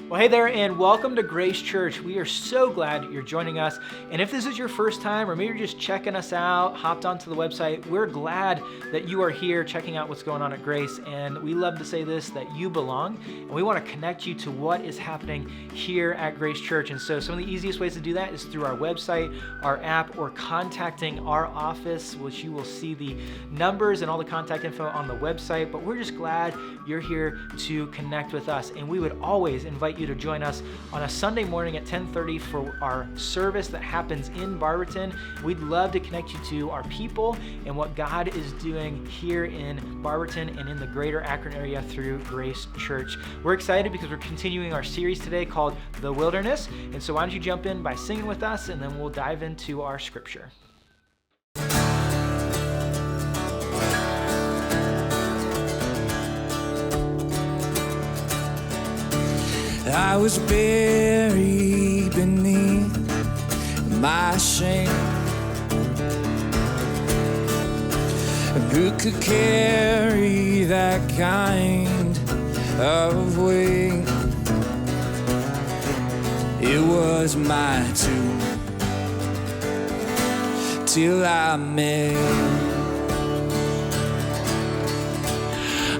Well, hey there, and welcome to Grace Church. We are so glad you're joining us. And if this is your first time, or maybe you're just checking us out, hopped onto the website, we're glad that you are here checking out what's going on at Grace. And we love to say this, that you belong. And we want to connect you to what is happening here at Grace Church. And so some of the easiest ways to do that is through our website, our app, or contacting our office, which you will see the numbers and all the contact info on the website. But we're just glad you're here to connect with us. And we would always invite you to join us on a Sunday morning at 10:30 for our service that happens in Barberton. We'd love to connect you to our people and what God is doing here in Barberton and in the greater Akron area through Grace Church. We're excited because we're continuing our series today called The Wilderness. And so why don't you jump in by singing with us, and then we'll dive into our scripture. I was buried beneath my shame. Who could carry that kind of weight? It was my tomb till I met you.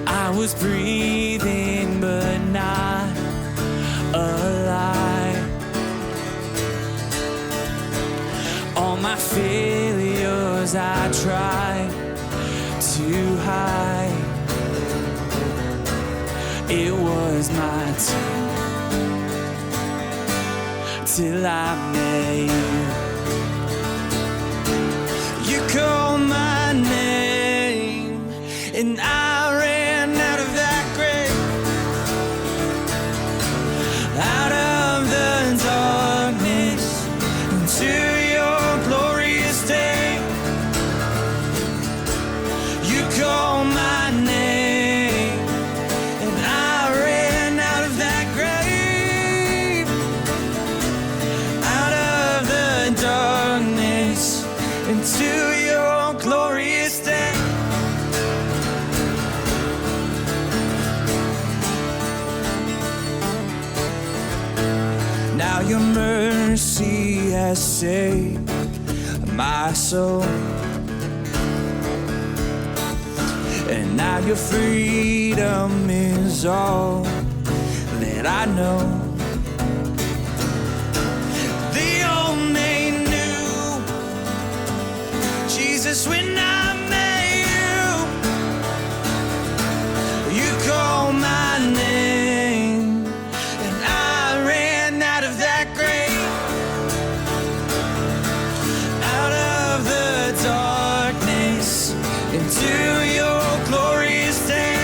I was breathing but not alive. All my failures I tried to hide. It was my turn till I met you. You called my name and I ran out of that grave, out of the darkness into your glorious day. You called my name and I ran out of that grave, out of the darkness into your glorious day. Now your mercy has saved my soul, and now your freedom is all that I know. They only knew Jesus when I met you. You call my name and I ran out of that grave, out of the darkness into your glorious day.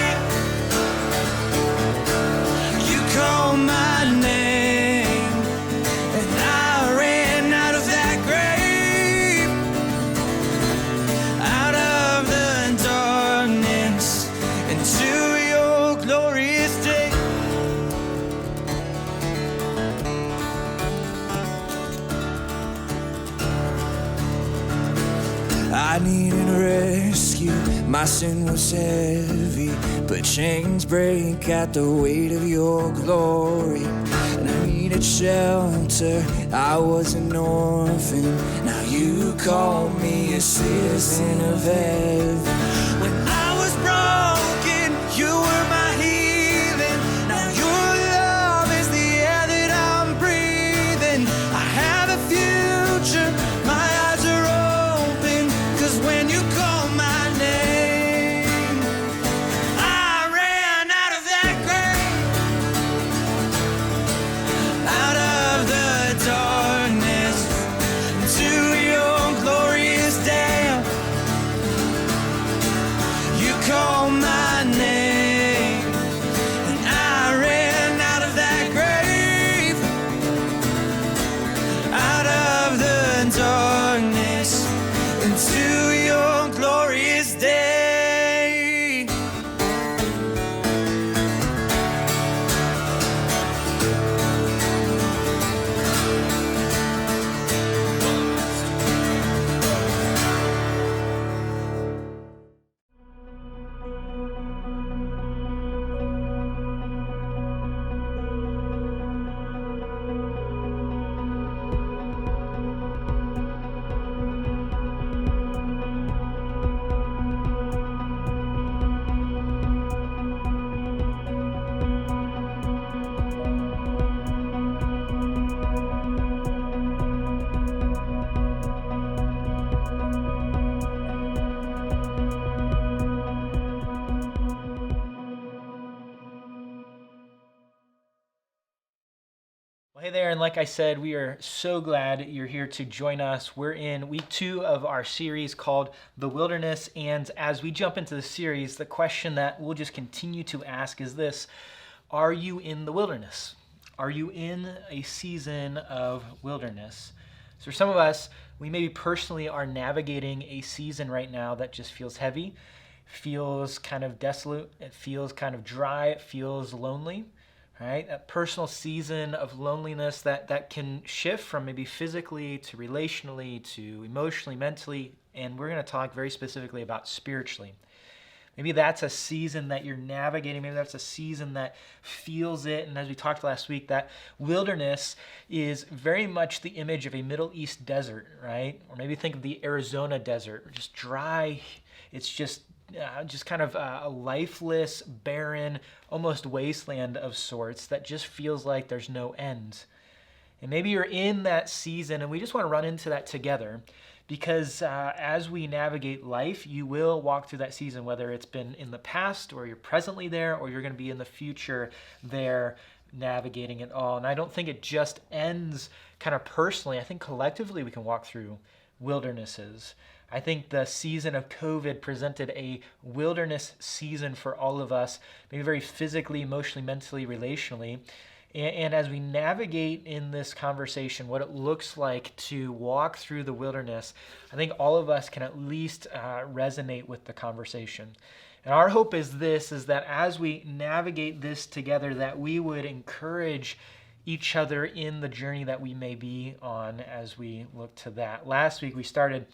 You call my name and I ran out of that grave, out of the darkness into your glorious day. I needed rescue, my sin was heavy, but chains break at the weight of your glory. And I needed shelter, I was an orphan, now you call me a citizen of heaven. When I was broken, you were my healing. Now your love is the air that I'm breathing. I have a future, my eyes are open, 'cause when you call my name, I ran out of that grave, out of the darkness to your glorious day. Hey there, and like I said, we are so glad you're here to join us. We're in week 2 of our series called The Wilderness, and as we jump into the series, the question that we'll just continue to ask is this: are you in the wilderness? Are you in a season of wilderness? So for some of us, we maybe personally are navigating a season right now that just feels heavy, feels kind of desolate, it feels kind of dry, it feels lonely. Right? That personal season of loneliness that can shift from maybe physically to relationally to emotionally, mentally, and we're going to talk very specifically about spiritually. Maybe that's a season that you're navigating. Maybe that's a season that feels it. And as we talked last week, that wilderness is very much the image of a Middle East desert, right? Or maybe think of the Arizona desert, just dry. It's just kind of a lifeless, barren, almost wasteland of sorts that just feels like there's no end. And maybe you're in that season, and we just want to run into that together because as we navigate life, you will walk through that season, whether it's been in the past or you're presently there or you're going to be in the future there navigating it all. And I don't think it just ends kind of personally. I think collectively we can walk through wildernesses. I think the season of COVID presented a wilderness season for all of us, maybe very physically, emotionally, mentally, relationally. And as we navigate in this conversation, what it looks like to walk through the wilderness, I think all of us can at least resonate with the conversation. And our hope is this, is that as we navigate this together, that we would encourage each other in the journey that we may be on as we look to that. Last week, we started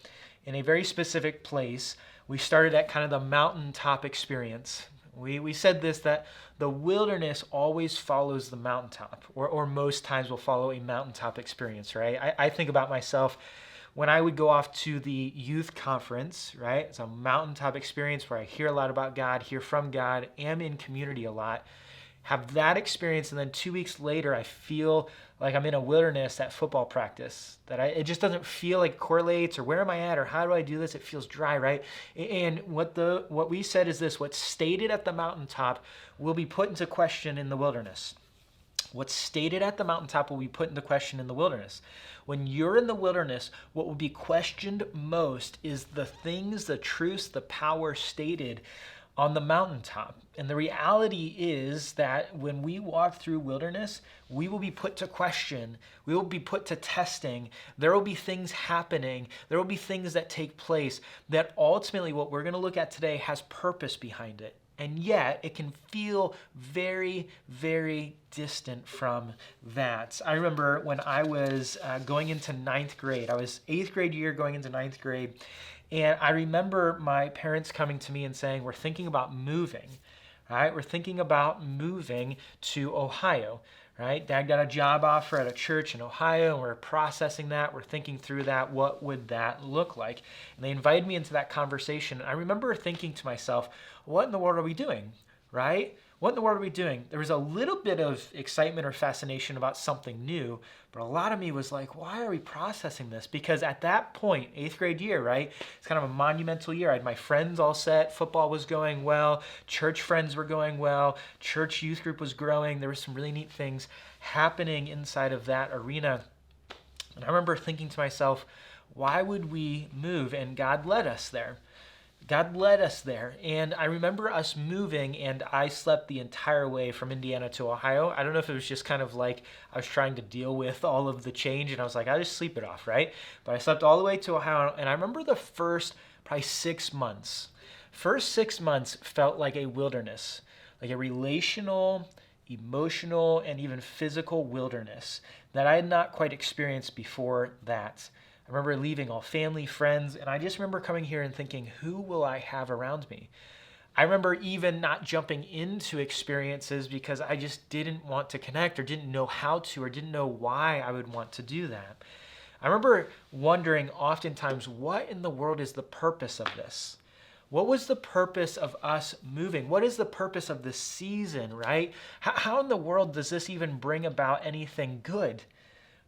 in a very specific place. We started at kind of the mountaintop experience. We said this, that the wilderness always follows the mountaintop, or most times will follow a mountaintop experience, right? I think about myself when I would go off to the youth conference, right? It's a mountaintop experience where I hear a lot about God, hear from God, am in community a lot, have that experience, and then 2 weeks later, I feel like I'm in a wilderness at football practice, that it just doesn't feel like it correlates, or where am I at, or how do I do this? It feels dry, right? And what we said is this: what's stated at the mountaintop will be put into question in the wilderness. What's stated at the mountaintop will be put into question in the wilderness. When you're in the wilderness, what will be questioned most is the things, the truths, the power stated on the mountaintop. And the reality is that when we walk through wilderness, we will be put to question. We will be put to testing. There will be things happening. There will be things that take place that ultimately what we're going to look at today has purpose behind it. And yet it can feel very, very distant from that. I remember when I was going into 9th grade, I was 8th grade year going into 9th grade. And I remember my parents coming to me and saying, we're thinking about moving, right? We're thinking about moving to Ohio, right? Dad got a job offer at a church in Ohio, and we're processing that. We're thinking through that. What would that look like? And they invited me into that conversation. I remember thinking to myself, what in the world are we doing, right? What in the world are we doing? There was a little bit of excitement or fascination about something new, but a lot of me was like, why are we processing this? Because at that point, 8th grade year, right? It's kind of a monumental year. I had my friends all set. Football was going well. Church friends were going well. Church youth group was growing. There were some really neat things happening inside of that arena. And I remember thinking to myself, why would we move? And God led us there. God led us there. And I remember us moving, and I slept the entire way from Indiana to Ohio. I don't know if it was just kind of like I was trying to deal with all of the change, and I was like, I'll just sleep it off, right? But I slept all the way to Ohio, and I remember the first probably 6 months. First 6 months felt like a wilderness, like a relational, emotional, and even physical wilderness that I had not quite experienced before that. I remember leaving all family, friends, and I just remember coming here and thinking, who will I have around me? I remember even not jumping into experiences because I just didn't want to connect or didn't know how to or didn't know why I would want to do that. I remember wondering oftentimes, what in the world is the purpose of this? What was the purpose of us moving? What is the purpose of this season, right? How in the world does this even bring about anything good,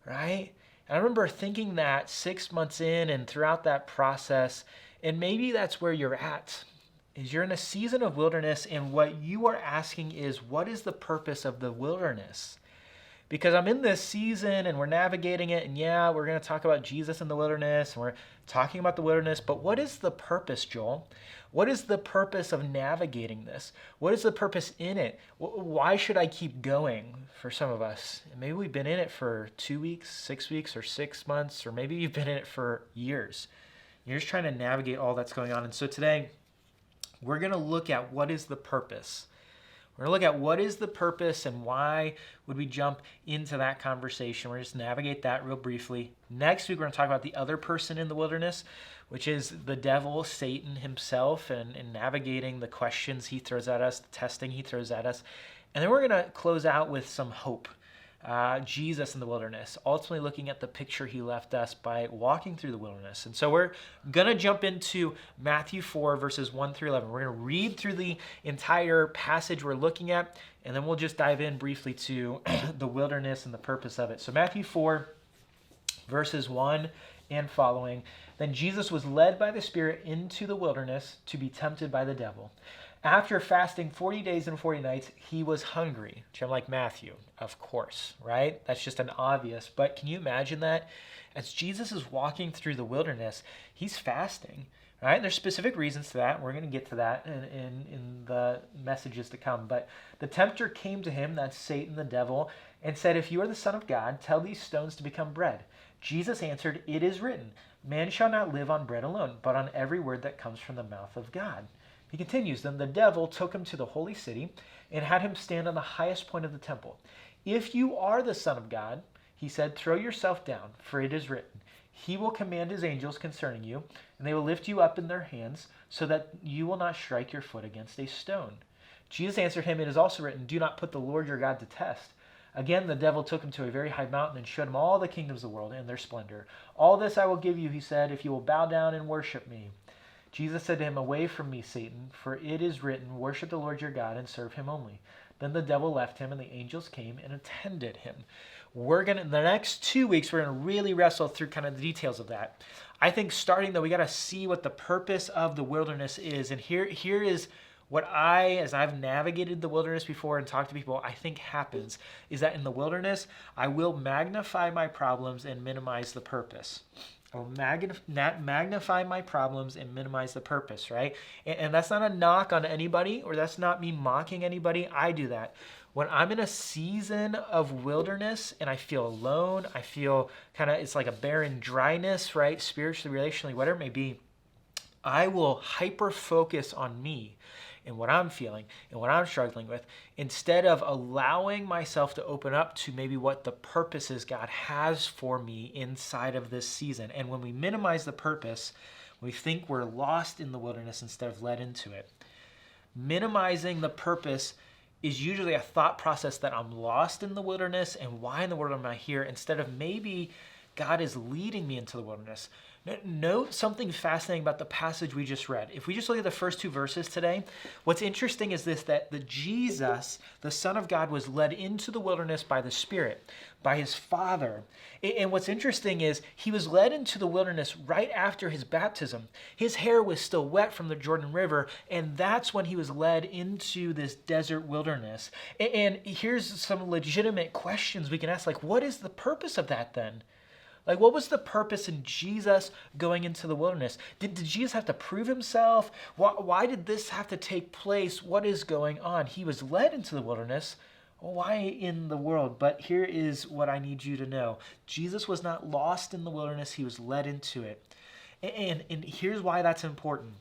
right? I remember thinking that 6 months in and throughout that process, and maybe that's where you're at, is you're in a season of wilderness, and what you are asking is, what is the purpose of the wilderness? Because I'm in this season and we're navigating it, and yeah, we're going to talk about Jesus in the wilderness, and we're talking about the wilderness, but what is the purpose, Joel? What is the purpose of navigating this? What is the purpose in it? Why should I keep going for some of us? Maybe we've been in it for 2 weeks, 6 weeks, or 6 months, or maybe you've been in it for years. You're just trying to navigate all that's going on. And so today, we're going to look at what is the purpose. We're going to look at what is the purpose and why would we jump into that conversation. We're going to just navigate that real briefly. Next week, we're going to talk about the other person in the wilderness, which is the devil, Satan himself, and navigating the questions he throws at us, the testing he throws at us. And then we're going to close out with some hope. Jesus in the wilderness, ultimately looking at the picture he left us by walking through the wilderness. And so we're going to jump into Matthew 4, verses 1 through 11. We're going to read through the entire passage we're looking at, and then we'll just dive in briefly to the wilderness and the purpose of it. So Matthew 4, verses 1 and following. Then Jesus was led by the Spirit into the wilderness to be tempted by the devil. After fasting 40 days and 40 nights, he was hungry, which I'm like Matthew, of course, right? That's just an obvious. But can you imagine that? As Jesus is walking through the wilderness, he's fasting, right? And there's specific reasons to that. We're going to get to that in the messages to come. But the tempter came to him, that's Satan, the devil, and said, "If you are the Son of God, tell these stones to become bread." Jesus answered, "It is written, man shall not live on bread alone, but on every word that comes from the mouth of God." He continues, "Then the devil took him to the holy city and had him stand on the highest point of the temple. 'If you are the Son of God,' he said, 'throw yourself down, for it is written, he will command his angels concerning you, and they will lift you up in their hands, so that you will not strike your foot against a stone.' Jesus answered him, 'It is also written, do not put the Lord your God to test.' Again, the devil took him to a very high mountain and showed him all the kingdoms of the world and their splendor. 'All this I will give you,' he said, 'if you will bow down and worship me.' Jesus said to him, 'Away from me, Satan, for it is written, worship the Lord your God and serve him only.' Then the devil left him, and the angels came and attended him." In the next 2 weeks, we're going to really wrestle through kind of the details of that. I think starting though, we got to see what the purpose of the wilderness is. And here is what as I've navigated the wilderness before and talked to people, I think happens is that in the wilderness, I will magnify my problems and minimize the purpose. I will magnify my problems and minimize the purpose, right? And that's not a knock on anybody, or that's not me mocking anybody. I do that. When I'm in a season of wilderness and I feel alone, I feel it's like a barren dryness, right? Spiritually, relationally, whatever it may be, I will hyper focus on me and what I'm feeling and what I'm struggling with, instead of allowing myself to open up to maybe what the purposes God has for me inside of this season. And when we minimize the purpose, we think we're lost in the wilderness instead of led into it. Minimizing the purpose is usually a thought process that I'm lost in the wilderness, and why in the world am I here, instead of maybe God is leading me into the wilderness. Note something fascinating about the passage we just read. If we just look at the first 2 verses today, what's interesting is this, that the Jesus, the Son of God, was led into the wilderness by the Spirit, by his Father. And what's interesting is he was led into the wilderness right after his baptism. His hair was still wet from the Jordan River, and that's when he was led into this desert wilderness. And here's some legitimate questions we can ask, like, what is the purpose of that then? Like, what was the purpose in Jesus going into the wilderness? Did Jesus have to prove himself? Why did this have to take place? What is going on? He was led into the wilderness. Why in the world? But here is what I need you to know. Jesus was not lost in the wilderness. He was led into it. And here's why that's important.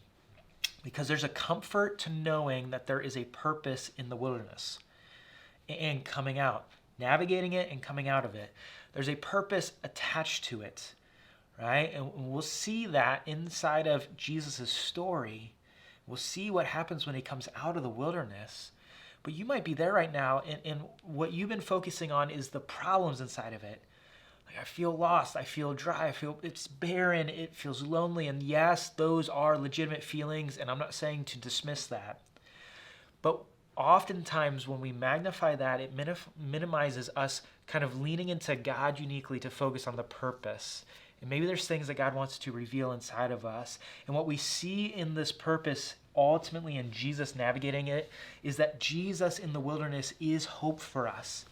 Because there's a comfort to knowing that there is a purpose in the wilderness and coming out, navigating it and coming out of it. There's a purpose attached to it, right? And we'll see that inside of Jesus' story. We'll see what happens when he comes out of the wilderness. But you might be there right now, and what you've been focusing on is the problems inside of it. Like, I feel lost, I feel dry, I feel it's barren, it feels lonely. And yes, those are legitimate feelings, and I'm not saying to dismiss that. But oftentimes when we magnify that, it minimizes us kind of leaning into God uniquely to focus on the purpose. And maybe there's things that God wants to reveal inside of us. And what we see in this purpose, ultimately in Jesus navigating it, is that Jesus in the wilderness is hope for us.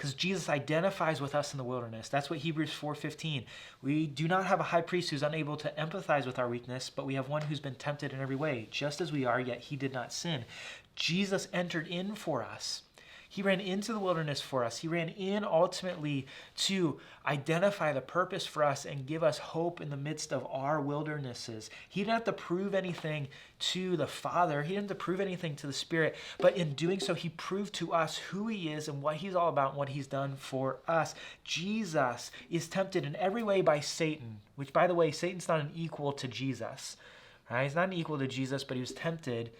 because Jesus identifies with us in the wilderness. That's what Hebrews 4:15. We do not have a high priest who's unable to empathize with our weakness, but we have one who's been tempted in every way, just as we are, yet he did not sin. Jesus entered in for us. He ran into the wilderness for us. He ran in ultimately to identify the purpose for us and give us hope in the midst of our wildernesses. He didn't have to prove anything to the Father. He didn't have to prove anything to the Spirit. But in doing so, he proved to us who he is and what he's all about and what he's done for us. Jesus is tempted in every way by Satan, which, by the way, Satan's not an equal to Jesus. Right? He's not an equal to Jesus, but he was tempted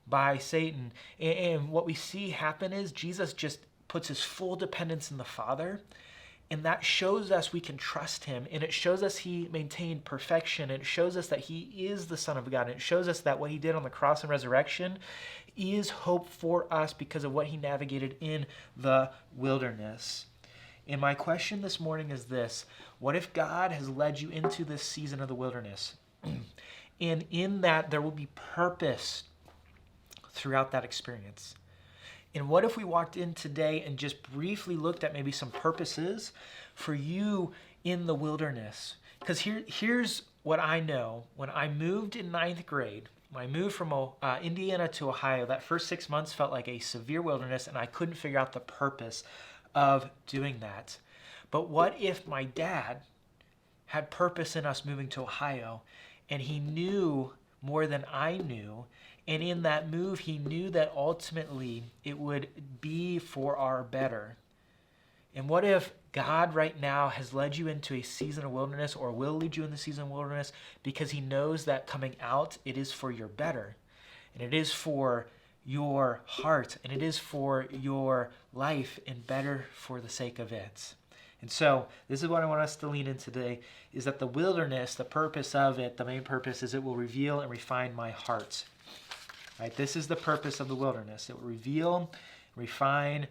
by Satan. And what we see happen is Jesus just puts his full dependence in the Father, and that shows us we can trust him, and it shows us he maintained perfection, and it shows us that he is the Son of God, and it shows us that what he did on the cross and resurrection is hope for us because of what he navigated in the wilderness. And my question this morning is this: what if God has led you into this season of the wilderness, and in that there will be purpose throughout that experience? And what if we walked in today and just briefly looked at maybe some purposes for you in the wilderness? Because here's what I know. When I moved in 9th grade, when I moved from Indiana to Ohio, that first 6 months felt like a severe wilderness, and I couldn't figure out the purpose of doing that. But what if my dad had purpose in us moving to Ohio, and he knew more than I knew, and in that move, he knew that ultimately it would be for our better? And what if God right now has led you into a season of wilderness, or will lead you in the season of wilderness, because he knows that coming out, it is for your better, and it is for your heart, and it is for your life, and better for the sake of it. And so this is what I want us to lean in today, is that the wilderness, the purpose of it, the main purpose is it will reveal and refine my heart. Right? This is the purpose of the wilderness. It will reveal, refine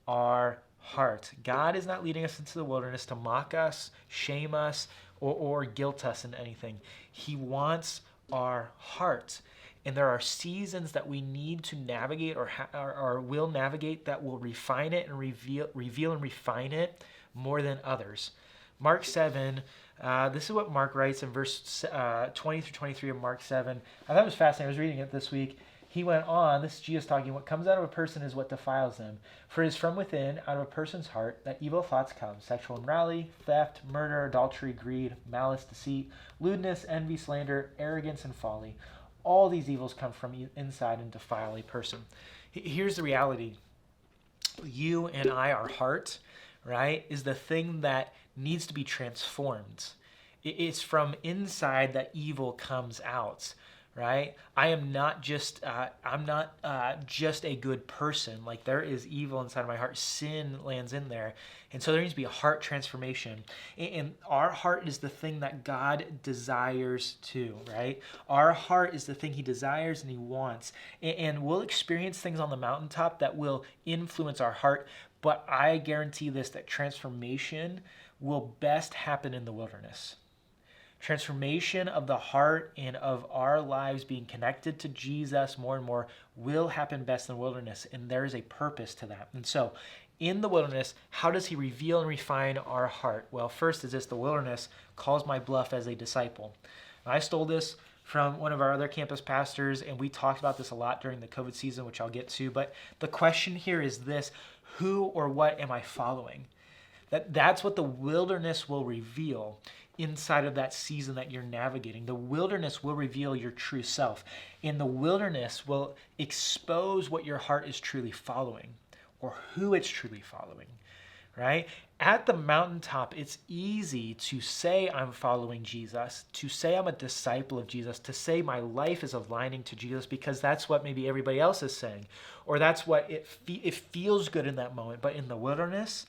our heart. God is not leading us into the wilderness to mock us, shame us, or guilt us in anything. He wants our heart. And there are seasons that we need to navigate or will navigate that will refine it and reveal and refine it more than others. Mark 7, this is what Mark writes in verse 20 through 23 of Mark 7. I thought it was fascinating. I was reading it this week. He went on, this is Jesus talking, what comes out of a person is what defiles them. For it is from within, out of a person's heart, that evil thoughts come: sexual immorality, theft, murder, adultery, greed, malice, deceit, lewdness, envy, slander, arrogance, and folly. All these evils come from inside and defile a person. Here's the reality. You and I, our heart, right, is the thing that needs to be transformed. It's from inside that evil comes out, right? I'm not just a good person. Like, there is evil inside of my heart. Sin lands in there. And so there needs to be a heart transformation. And our heart is the thing that God desires too, right? Our heart is the thing he desires and he wants. And we'll experience things on the mountaintop that will influence our heart. But I guarantee this, that transformation will best happen in the wilderness. Transformation of the heart and of our lives being connected to Jesus more and more will happen best in the wilderness, and there is a purpose to that. And so in the wilderness, how does he reveal and refine our heart? Well, first is this: the wilderness calls my bluff as a disciple. And I stole this from one of our other campus pastors, and we talked about this a lot during the COVID season, which I'll get to. But the question here is this: who or what am I following? That's what the wilderness will reveal inside of that season that you're navigating. The wilderness will reveal your true self. And the wilderness will expose what your heart is truly following, or who it's truly following, right? At the mountaintop, it's easy to say I'm following Jesus, to say I'm a disciple of Jesus, to say my life is aligning to Jesus, because that's what maybe everybody else is saying, or that's what it feels good in that moment. But in the wilderness,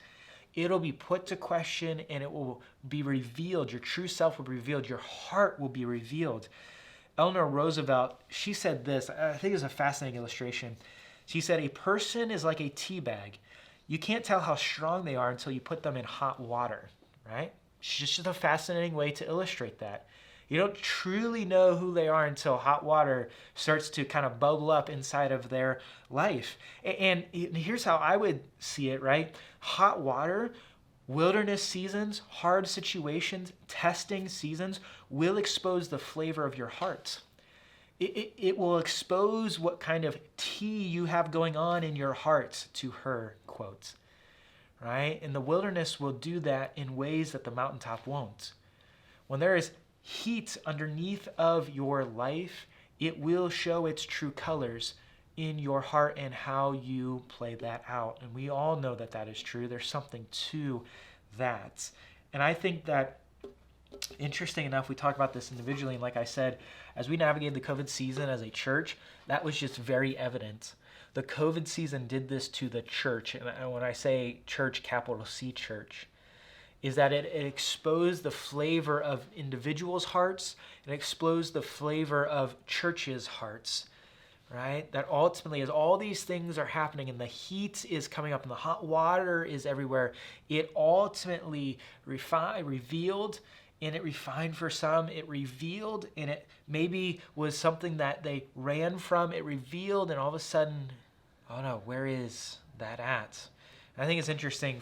it'll be put to question, and it will be revealed. Your true self will be revealed. Your heart will be revealed. Eleanor Roosevelt, she said this. I think it's a fascinating illustration. She said, a person is like a tea bag. You can't tell how strong they are until you put them in hot water, right? It's just a fascinating way to illustrate that. You don't truly know who they are until hot water starts to kind of bubble up inside of their life. And here's how I would see it, right? Hot water, wilderness seasons, hard situations, testing seasons will expose the flavor of your heart. It will expose what kind of tea you have going on in your heart, to her, quotes, right? And the wilderness will do that in ways that the mountaintop won't. When there is heat underneath of your life, it will show its true colors in your heart and how you play that out. And we all know that that is true. There's something to that. And I think that, interesting enough, we talk about this individually, and like I said, as we navigated the COVID season as a church, that was just very evident. The COVID season did this to the church, and when I say church, capital C church, is that it exposed the flavor of individuals' hearts, it exposed the flavor of churches' hearts, right? That ultimately, as all these things are happening and the heat is coming up and the hot water is everywhere, it ultimately revealed, and it refined for some, it revealed, and it maybe was something that they ran from, it revealed, and all of a sudden, oh no, where is that at? And I think it's interesting.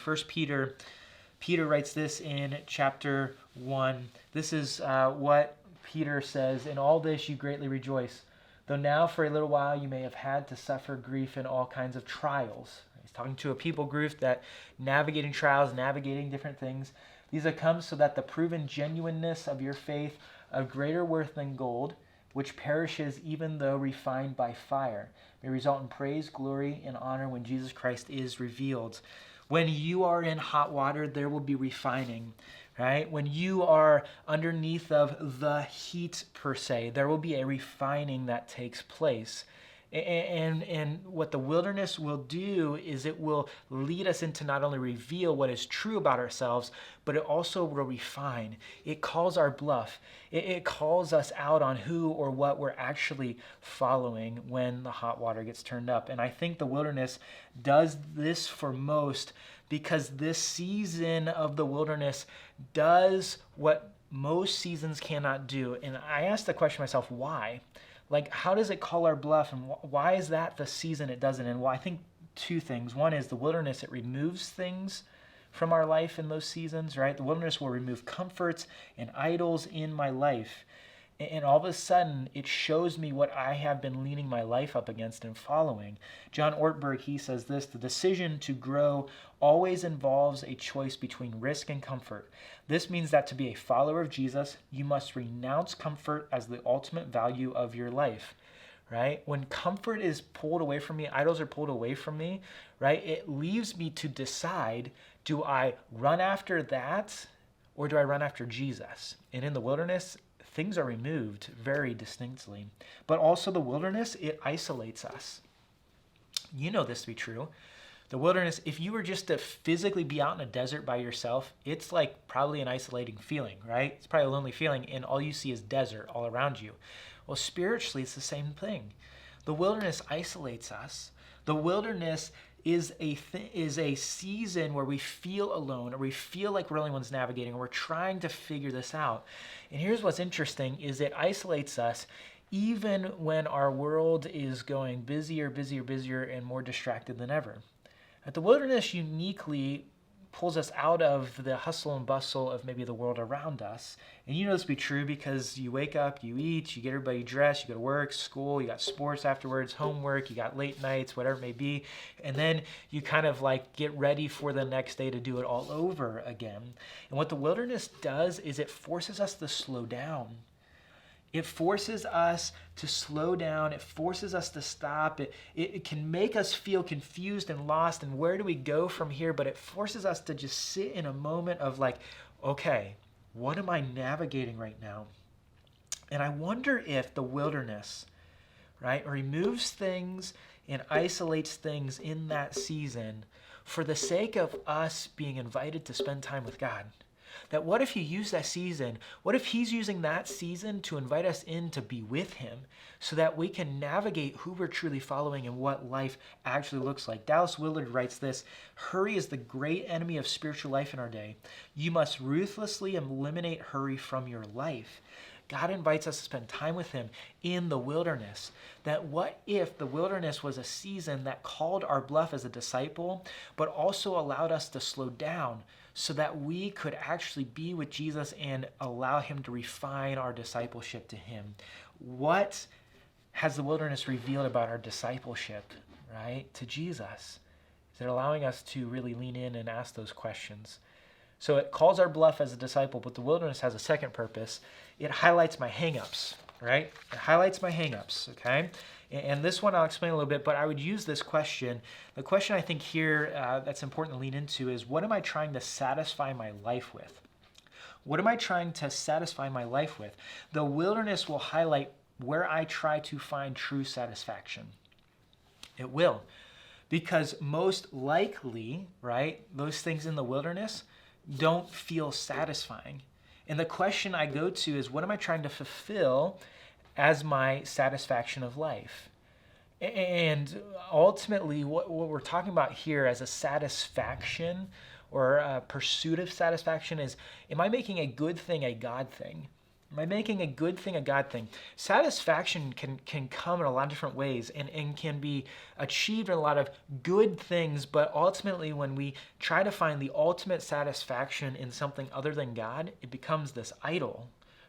Peter writes this in chapter 1. This is what Peter says, "In all this you greatly rejoice, though now for a little while you may have had to suffer grief in all kinds of trials." He's talking to a people group that navigating trials, navigating different things. "These have come so that the proven genuineness of your faith, of greater worth than gold, which perishes even though refined by fire, may result in praise, glory, and honor when Jesus Christ is revealed." When you are in hot water, there will be refining, right? When you are underneath of the heat per se, there will be a refining that takes place. And what the wilderness will do is it will lead us into not only reveal what is true about ourselves, but it also will refine. It calls our bluff. It calls us out on who or what we're actually following when the hot water gets turned up. And I think the wilderness does this for most because this season of the wilderness does what most seasons cannot do. And I asked the question myself, why? Like, how does it call our bluff, and why is that the season it doesn't? And well, I think two things. One is the wilderness, it removes things from our life in those seasons, right? The wilderness will remove comforts and idols in my life. And all of a sudden, it shows me what I have been leaning my life up against and following. John Ortberg, he says this: "The decision to grow always involves a choice between risk and comfort. This means that to be a follower of Jesus, you must renounce comfort as the ultimate value of your life." Right? When comfort is pulled away from me, idols are pulled away from me, right? It leaves me to decide, do I run after that or do I run after Jesus? And in the wilderness, things are removed very distinctly. But also the wilderness, it isolates us. You know this to be true. The wilderness, if you were just to physically be out in a desert by yourself, it's like probably an isolating feeling, right? It's probably a lonely feeling, and all you see is desert all around you. Well, spiritually, it's the same thing. The wilderness isolates us. The wilderness is a season where we feel alone, or we feel like we're the only ones navigating, or we're trying to figure this out. And here's what's interesting, is it isolates us even when our world is going busier, and more distracted than ever. But the wilderness uniquely pulls us out of the hustle and bustle of maybe the world around us. And you know this to be true because you wake up, you eat, you get everybody dressed, you go to work, school, you got sports afterwards, homework, you got late nights, whatever it may be. And then you kind of like get ready for the next day to do it all over again. And what the wilderness does is it forces us to slow down. It forces us to slow down. It forces us to stop. It can make us feel confused and lost, and where do we go from here? But it forces us to just sit in a moment of like, okay, what am I navigating right now? And I wonder if the wilderness, right, removes things and isolates things in that season for the sake of us being invited to spend time with God. That what if he used that season? What if he's using that season to invite us in to be with him so that we can navigate who we're truly following and what life actually looks like? Dallas Willard writes this: "Hurry is the great enemy of spiritual life in our day. You must ruthlessly eliminate hurry from your life." God invites us to spend time with him in the wilderness. That what if the wilderness was a season that called our bluff as a disciple, but also allowed us to slow down so that we could actually be with Jesus and allow him to refine our discipleship to him? What has the wilderness revealed about our discipleship, right, to Jesus? Is it allowing us to really lean in and ask those questions? So it calls our bluff as a disciple, but the wilderness has a second purpose. It highlights my hangups, right? It highlights my hangups, okay? And this one I'll explain a little bit, but I would use this question. The question I think here that's important to lean into is, what am I trying to satisfy my life with? What am I trying to satisfy my life with? The wilderness will highlight where I try to find true satisfaction. It will. Because most likely, right, those things in the wilderness don't feel satisfying. And the question I go to is, what am I trying to fulfill as my satisfaction of life? And ultimately, what we're talking about here as a satisfaction or a pursuit of satisfaction is, am I making a good thing a God thing? Am I making a good thing a God thing? Satisfaction can come in a lot of different ways and can be achieved in a lot of good things, but ultimately when we try to find the ultimate satisfaction in something other than God, it becomes this idol,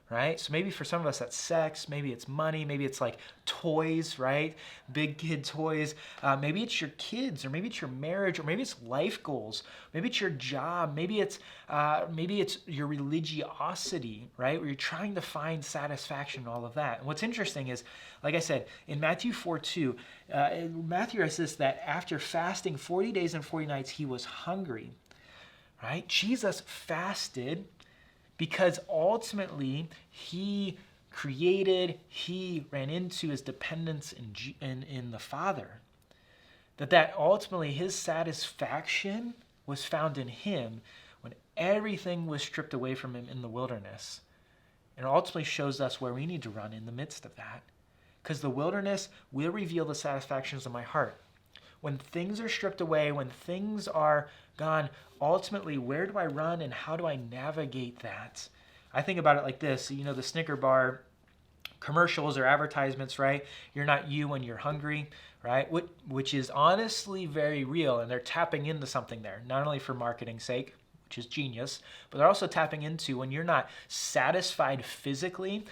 right? So maybe for some of us that's sex, maybe it's money, maybe it's like toys, right? Big kid toys. Maybe it's your kids, or maybe it's your marriage, or maybe it's life goals. Maybe it's your job. Maybe it's your religiosity, right? Where you're trying to find satisfaction in all of that. And what's interesting is, like I said, in Matthew 4:2, Matthew writes this, that after fasting 40 days and 40 nights, he was hungry, right? Jesus fasted because ultimately he ran into his dependence in the Father. That ultimately his satisfaction was found in him when everything was stripped away from him in the wilderness. And it ultimately shows us where we need to run in the midst of that. Because the wilderness will reveal the satisfactions of my heart. When things are stripped away, when things are gone, ultimately, where do I run and how do I navigate that? I think about it like this. You know, the Snicker bar commercials or advertisements, right? You're not you when you're hungry, right? Which is honestly very real, and they're tapping into something there, not only for marketing's sake, which is genius, but they're also tapping into when you're not satisfied physically,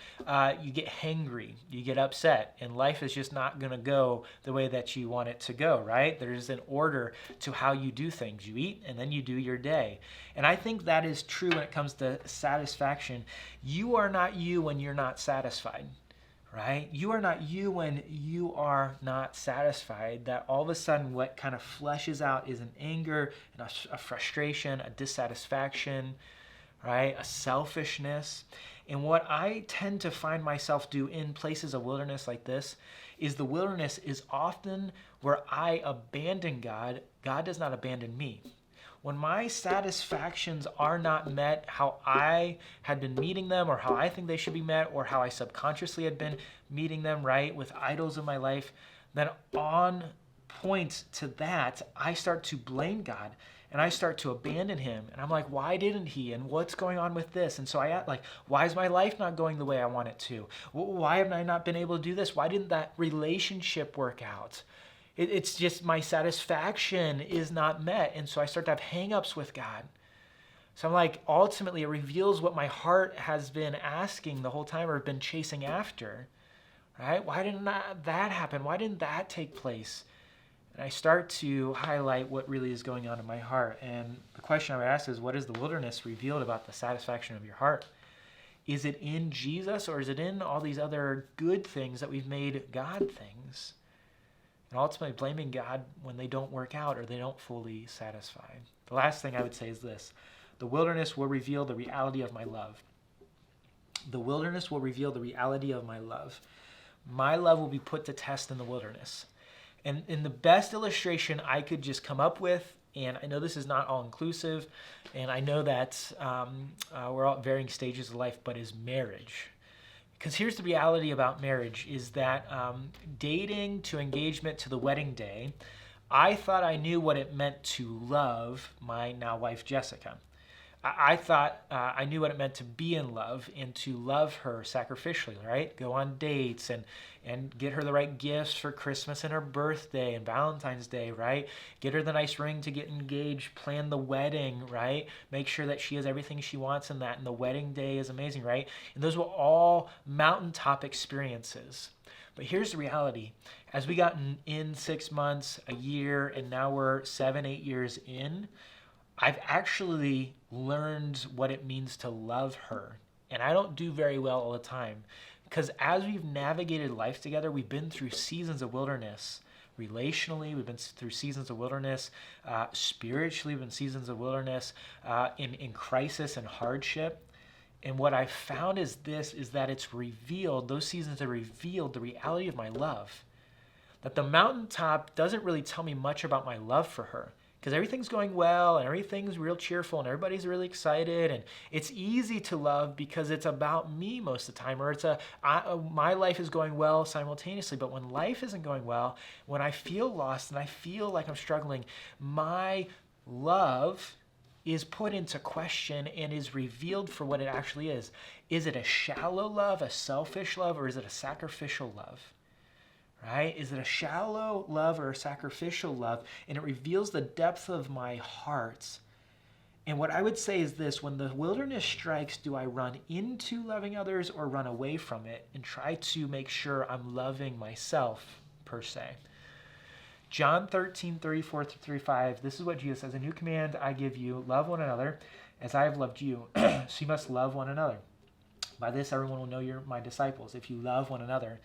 you get hangry, you get upset, and life is just not going to go the way that you want it to go, right? There's an order to how you do things. You eat, and then you do your day. And I think that is true when it comes to satisfaction. You are not you when you're not satisfied. Right? You are not you when you are not satisfied. That all of a sudden what kind of fleshes out is an anger and a frustration, a dissatisfaction, right? A selfishness. And what I tend to find myself do in places of wilderness like this is the wilderness is often where I abandon God. God does not abandon me. When my satisfactions are not met how I had been meeting them or how I think they should be met or how I subconsciously had been meeting them, right, with idols in my life, then on point to that, I start to blame God and I start to abandon him. And I'm like, why didn't he? And what's going on with this? And so I act like, why is my life not going the way I want it to? Why have I not been able to do this? Why didn't that relationship work out? It's just my satisfaction is not met. And so I start to have hang-ups with God. So I'm like, ultimately, it reveals what my heart has been asking the whole time or been chasing after, right? Why didn't that happen? Why didn't that take place? And I start to highlight what really is going on in my heart. And the question I would ask is, what is the wilderness revealed about the satisfaction of your heart? Is it in Jesus, or is it in all these other good things that we've made God things? And ultimately blaming God when they don't work out or they don't fully satisfy. The last thing I would say is this. The wilderness will reveal the reality of my love. The wilderness will reveal the reality of my love. My love will be put to test in the wilderness. And in the best illustration I could just come up with, and I know this is not all inclusive, and I know that we're all at varying stages of life, but is marriage. Because here's the reality about marriage is that dating to engagement to the wedding day, I thought I knew what it meant to love my now wife, Jessica. I thought I knew what it meant to be in love and to love her sacrificially, right? Go on dates and get her the right gifts for Christmas and her birthday and Valentine's Day, right? Get her the nice ring to get engaged, plan the wedding, right? Make sure that she has everything she wants in that, and the wedding day is amazing, right? And those were all mountaintop experiences. But here's the reality. As we got in 6 months, a year, and now we're 7, 8 years in, I've actually learned what it means to love her. And I don't do very well all the time. Because as we've navigated life together, we've been through seasons of wilderness. Relationally, we've been through seasons of wilderness. Spiritually, we've been seasons of wilderness. In crisis and hardship. And what I found is that it's revealed, those seasons have revealed the reality of my love. That the mountaintop doesn't really tell me much about my love for her. Because everything's going well and everything's real cheerful and everybody's really excited, and it's easy to love because it's about me most of the time, or my life is going well simultaneously. But when life isn't going well, when I feel lost and I feel like I'm struggling, my love is put into question and is revealed for what it actually is. Is it a shallow love, a selfish love, or is it a sacrificial love? Right? Is it a shallow love or a sacrificial love? And it reveals the depth of my heart. And what I would say is this: when the wilderness strikes, do I run into loving others or run away from it and try to make sure I'm loving myself, per se? John 13:34-35, this is what Jesus says: "A new command I give you, love one another as I have loved you." So you must love one another. By this everyone will know you're my disciples, if you love one another.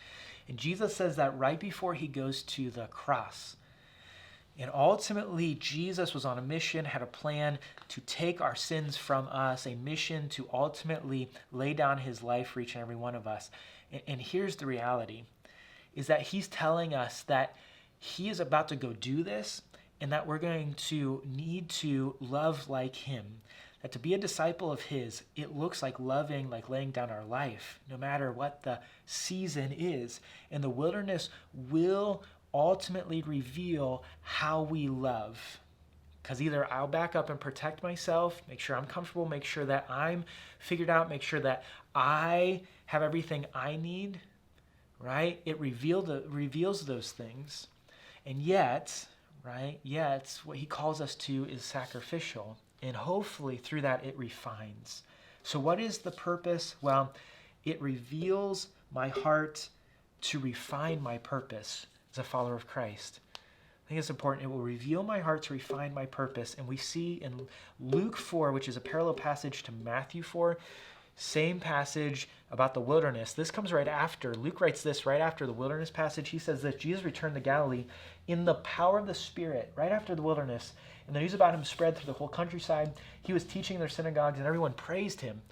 And Jesus says that right before he goes to the cross. And ultimately, Jesus was on a mission, had a plan to take our sins from us, a mission to ultimately lay down his life for each and every one of us. And here's the reality, is that he's telling us that he is about to go do this, and that we're going to need to love like him. That to be a disciple of his, it looks like loving, like laying down our life, no matter what the season is. And the wilderness will ultimately reveal how we love. Because either I'll back up and protect myself, make sure I'm comfortable, make sure that I'm figured out, make sure that I have everything I need, right? It reveals those things. And yet, right, what he calls us to is sacrificial. And hopefully through that it refines. So what is the purpose? Well, it reveals my heart to refine my purpose as a follower of Christ. I think it's important. It will reveal my heart to refine my purpose. And we see in Luke 4, which is a parallel passage to Matthew 4, same passage about the wilderness. This comes right after. Luke writes this right after the wilderness passage. He says that Jesus returned to Galilee in the power of the Spirit, right after the wilderness. And the news about him spread through the whole countryside. He was teaching in their synagogues, and everyone praised him.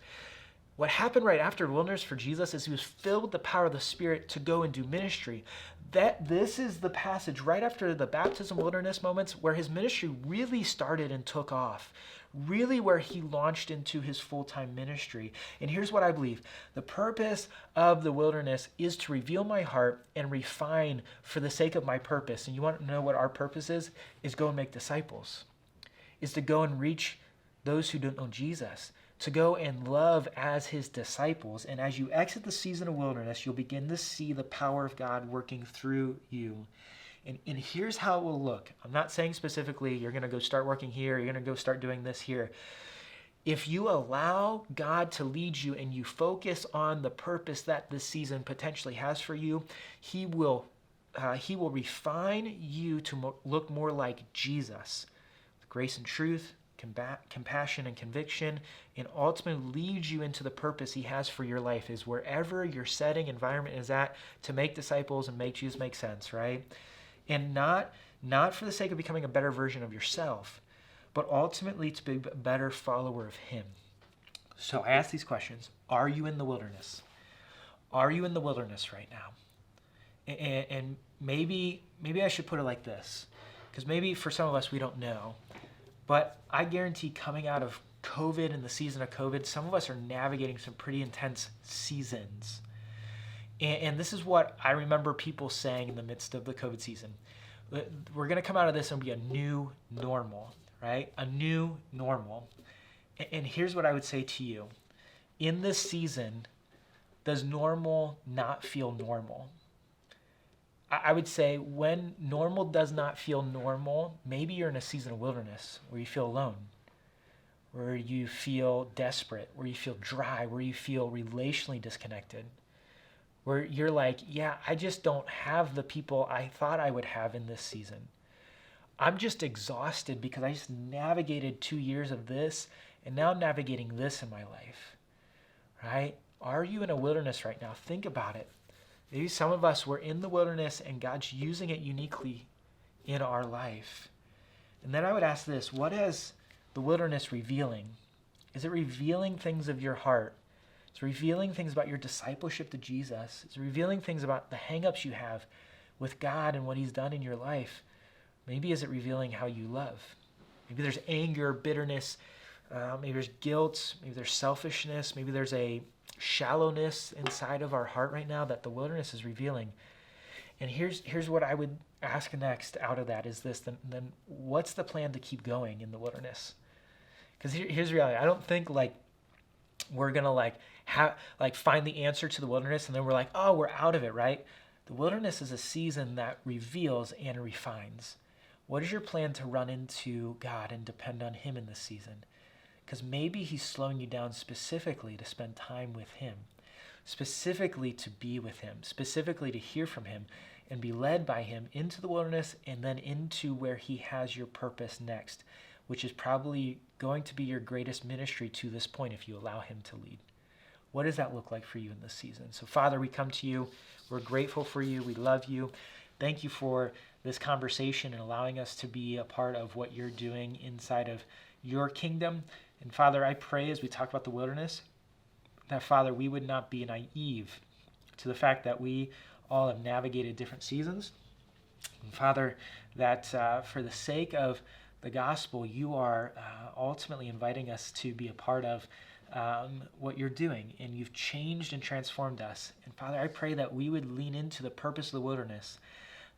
What happened right after the wilderness for Jesus is he was filled with the power of the Spirit to go and do ministry. This is the passage right after the baptism wilderness moments where his ministry really started and took off. Really where he launched into his full-time ministry. And here's what I believe. The purpose of the wilderness is to reveal my heart and refine for the sake of my purpose. And you want to know what our purpose is go and make disciples. Is to go and reach those who don't know Jesus. To go and love as his disciples. And as you exit the season of wilderness, you'll begin to see the power of God working through you. And here's how it will look. I'm not saying specifically you're going to go start working here, you're going to go start doing this here. If you allow God to lead you and you focus on the purpose that this season potentially has for you, he will refine you to look more like Jesus. Grace and truth, compassion and conviction, and ultimately lead you into the purpose he has for your life, is wherever your setting, environment is at, to make disciples and make Jesus make sense, right? And not for the sake of becoming a better version of yourself, but ultimately to be a better follower of him. So I ask these questions. Are you in the wilderness? Are you in the wilderness right now? And maybe I should put it like this, because maybe for some of us we don't know. But I guarantee coming out of COVID and the season of COVID, some of us are navigating some pretty intense seasons. And this is what I remember people saying in the midst of the COVID season. We're going to come out of this and be a new normal, right? A new normal. And here's what I would say to you. In this season, does normal not feel normal? I would say when normal does not feel normal, maybe you're in a season of wilderness where you feel alone, where you feel desperate, where you feel dry, where you feel relationally disconnected, where you're like, yeah, I just don't have the people I thought I would have in this season. I'm just exhausted because I just navigated 2 years of this, and now I'm navigating this in my life, right? Are you in a wilderness right now? Think about it. Maybe some of us were in the wilderness and God's using it uniquely in our life. And then I would ask this, what is the wilderness revealing? Is it revealing things of your heart? It's revealing things about your discipleship to Jesus. It's revealing things about the hang-ups you have with God and what he's done in your life. Maybe is it revealing how you love? Maybe there's anger, bitterness, maybe there's guilt, maybe there's selfishness, maybe there's a shallowness inside of our heart right now that the wilderness is revealing. And here's what I would ask next out of that is this, then what's the plan to keep going in the wilderness? Because here's the reality. I don't think we're going to find the answer to the wilderness and then we're like, oh, we're out of it, right? The wilderness is a season that reveals and refines. What is your plan to run into God and depend on him in this season? Because maybe he's slowing you down specifically to spend time with him, specifically to be with him, specifically to hear from him and be led by him into the wilderness and then into where he has your purpose next, which is probably going to be your greatest ministry to this point if you allow him to lead. What does that look like for you in this season? So Father, we come to you. We're grateful for you. We love you. Thank you for this conversation and allowing us to be a part of what you're doing inside of your kingdom. And Father, I pray as we talk about the wilderness, that Father, we would not be naive to the fact that we all have navigated different seasons. And Father, that for the sake of the gospel, you are ultimately inviting us to be a part of what you're doing, and you've changed and transformed us. And Father, I pray that we would lean into the purpose of the wilderness,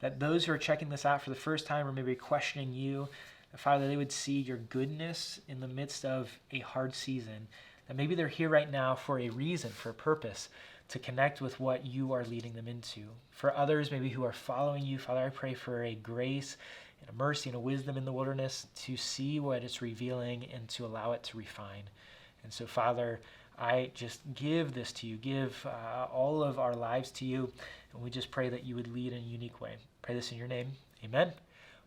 that those who are checking this out for the first time or maybe questioning you, that Father, they would see your goodness in the midst of a hard season, that maybe they're here right now for a reason, for a purpose, to connect with what you are leading them into. For others maybe who are following you, Father, I pray for a grace and a mercy and a wisdom in the wilderness to see what it's revealing and to allow it to refine. And so, Father, I just give this to you, give all of our lives to you, and we just pray that you would lead in a unique way. Pray this in your name. Amen.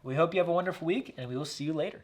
We hope you have a wonderful week, and we will see you later.